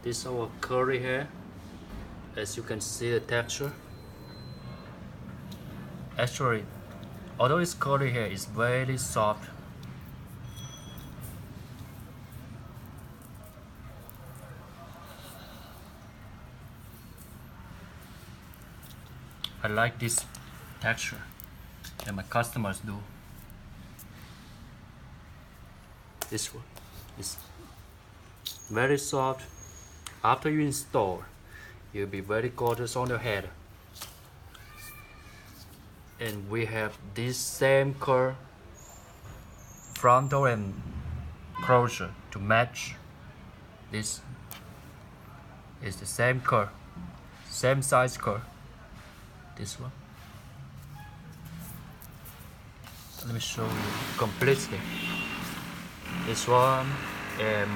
This is our curly hair. As you can see the texture. Actually, although it's curly hair, it's very soft. I like this texture, and my customers do. This one is very soft. After you install, you'll be very gorgeous on your head. And we have this same curl, frontal and closure to match. This is the same curl, same size curl. This one. Let me show you completely. This one, and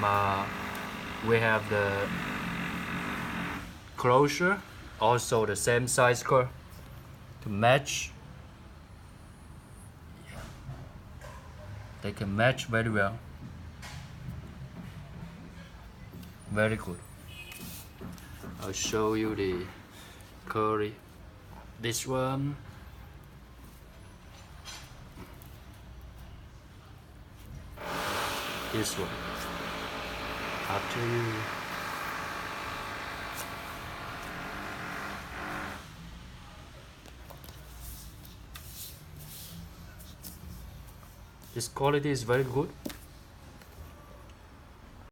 we have the closure, also the same size curl to match. They can match very well. Very good. I'll show you the curly. This one. This one. After you this quality is very good.